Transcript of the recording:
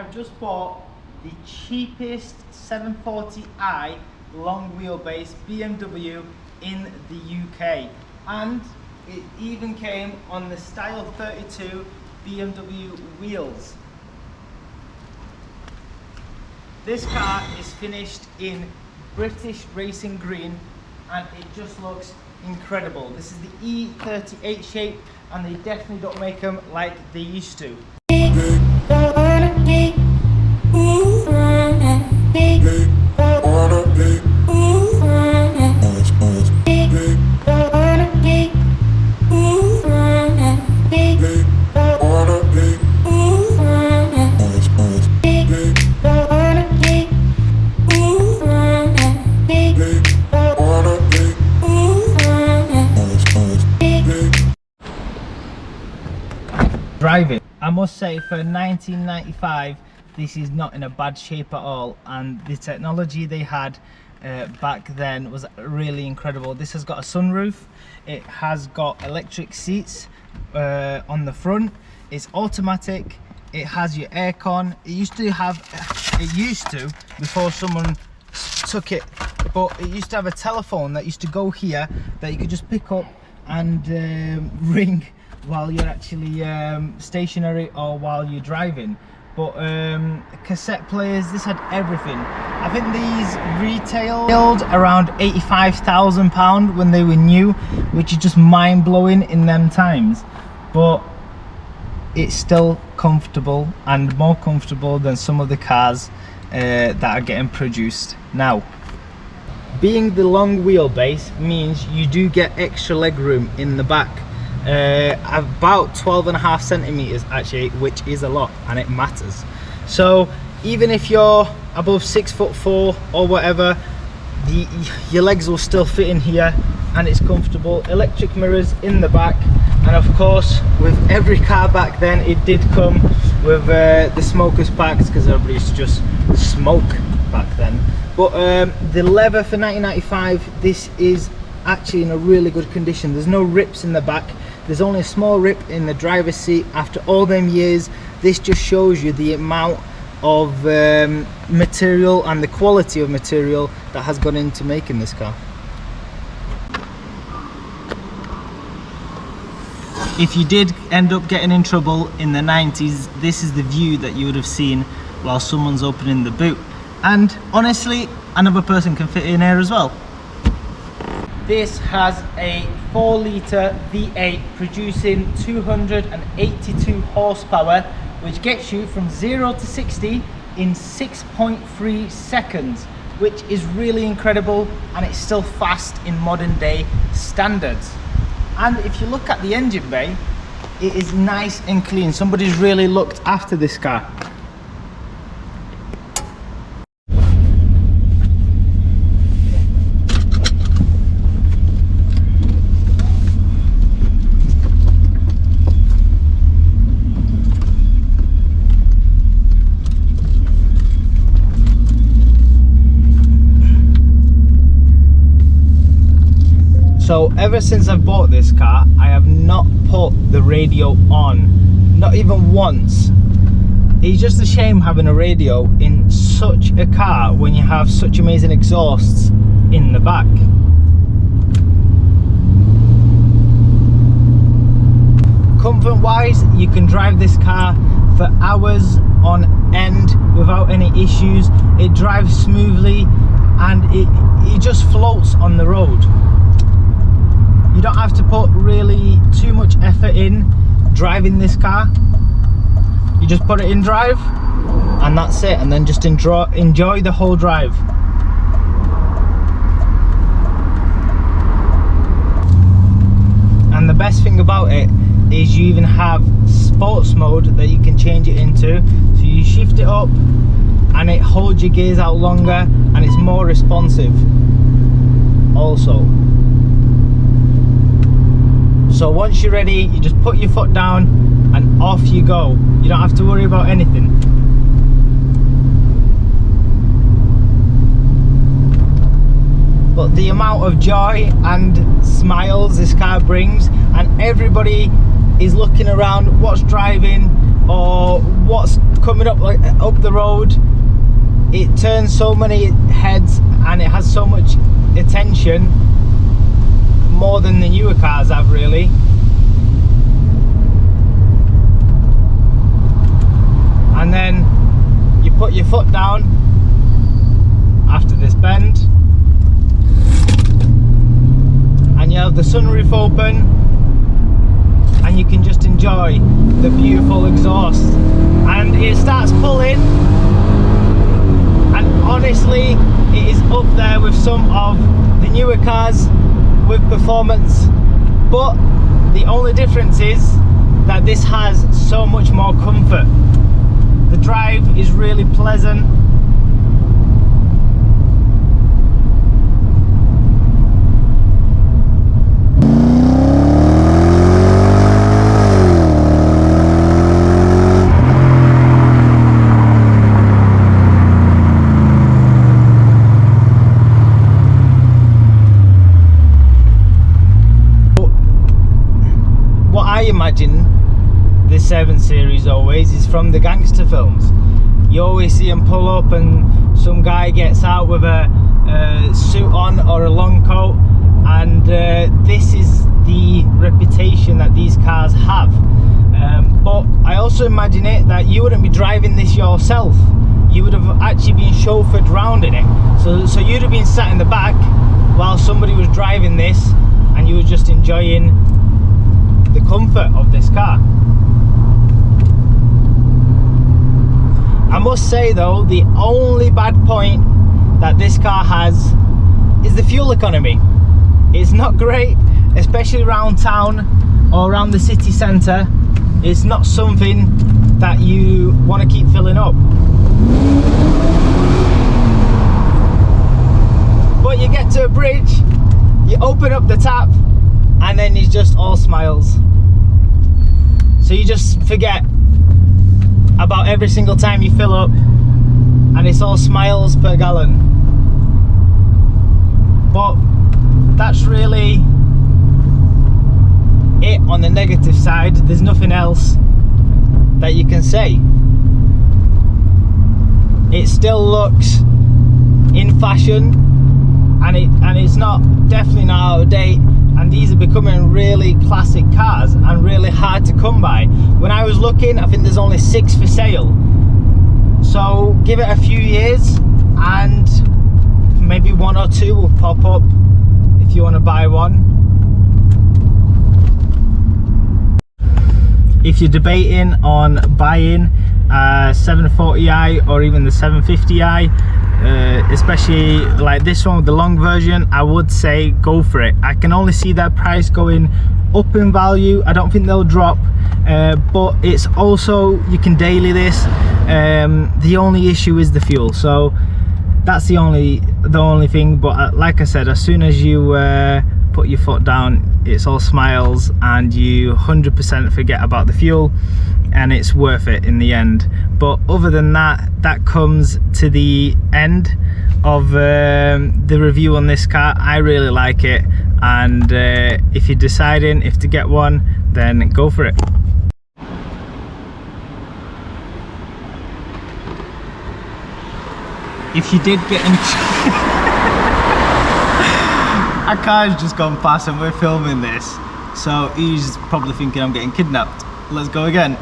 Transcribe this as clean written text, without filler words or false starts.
have just bought the cheapest 740i long wheelbase BMW in the UK, and it even came on the Style 32 BMW wheels. This car is finished in British racing green and it just looks incredible. This is the E38 shape and they definitely don't make them like they used to. Driving, I must say, for 1995 this is not in a bad shape at all, and the technology they had back then was really incredible. This has got a sunroof, it has got electric seats on the front, it's automatic, it has your aircon. It used to before someone took it, but it used to have a telephone that used to go here that you could just pick up and ring while you're actually stationary or while you're driving. But cassette players, this had everything. I think these retailed around £85,000 when they were new, which is just mind-blowing in them times. But it's still comfortable, and more comfortable than some of the cars that are getting produced now. Being the long wheelbase means you do get extra legroom in the back. About 12.5 centimeters actually, which is a lot and it matters. So even if you're above 6'4" or whatever, your legs will still fit in here and it's comfortable. Electric mirrors in the back, and of course with every car back then it did come with the smokers packs, because everybody used to just smoke back then. But the leather for 1995, this is actually in a really good condition. There's no rips in the back. There's only a small rip in the driver's seat. After all them years, this just shows you the amount of material and the quality of material that has gone into making this car. If you did end up getting in trouble in the 90s, this is the view that you would have seen while someone's opening the boot. And honestly, another person can fit in here as well. This has a 4-litre V8 producing 282 horsepower, which gets you from 0 to 60 in 6.3 seconds, which is really incredible, and it's still fast in modern day standards. And if you look at the engine bay, it is nice and clean. Somebody's really looked after this car. So ever since I've bought this car, I have not put the radio on, not even once. It's just a shame having a radio in such a car when you have such amazing exhausts in the back. Comfort wise, you can drive this car for hours on end without any issues. It drives smoothly and it just floats on the road. You don't have to put really too much effort in driving this car. You just put it in drive and that's it, and then just enjoy the whole drive. And the best thing about it is you even have sports mode that you can change it into. So you shift it up and it holds your gears out longer and it's more responsive also. So once you're ready, you just put your foot down and off you go. You don't have to worry about anything. But the amount of joy and smiles this car brings, and everybody is looking around, what's driving, or what's coming up, like up the road. It turns so many heads and it has so much attention, more than the newer cars have really. And then you put your foot down after this bend and you have the sunroof open and you can just enjoy the beautiful exhaust, and it starts pulling, and honestly it is up there with some of the newer cars with performance, but the only difference is that this has so much more comfort. The drive is really pleasant. Imagine the 7 Series always is from the gangster films. You always see them pull up and some guy gets out with a suit on or a long coat, and this is the reputation that these cars have. But I also imagine it that you wouldn't be driving this yourself. You would have actually been chauffeured round in it. So you'd have been sat in the back while somebody was driving this, and you were just enjoying the comfort of this car. I must say though, the only bad point that this car has is the fuel economy. It's not great, especially around town or around the city centre. It's not something that you want to keep filling up. But you get to a bridge, you open up the tap, and then it's just all smiles. So you just forget about every single time you fill up, and it's all smiles per gallon. But that's really it on the negative side. There's nothing else that you can say. It still looks in fashion, and it's definitely not out of date. And these are becoming really classic cars and really hard to come by. When I was looking, I think there's only 6 for sale. So give it a few years and maybe 1 or 2 will pop up if you want to buy one. If you're debating on buying a 740i or even the 750i, especially like this one with the long version, I would say go for it. I can only see their price going up in value. I don't think they'll drop, but it's also, you can daily this. The only issue is the fuel, so that's the only thing. But like I said, as soon as you put your foot down, it's all smiles and you 100% forget about the fuel, and it's worth it in the end. But other than that, that comes to the end of the review on this car. I really like it, and if you're deciding if to get one, then go for it. If you did get into a car's just gone past and we're filming this, so he's probably thinking I'm getting kidnapped. Let's go again.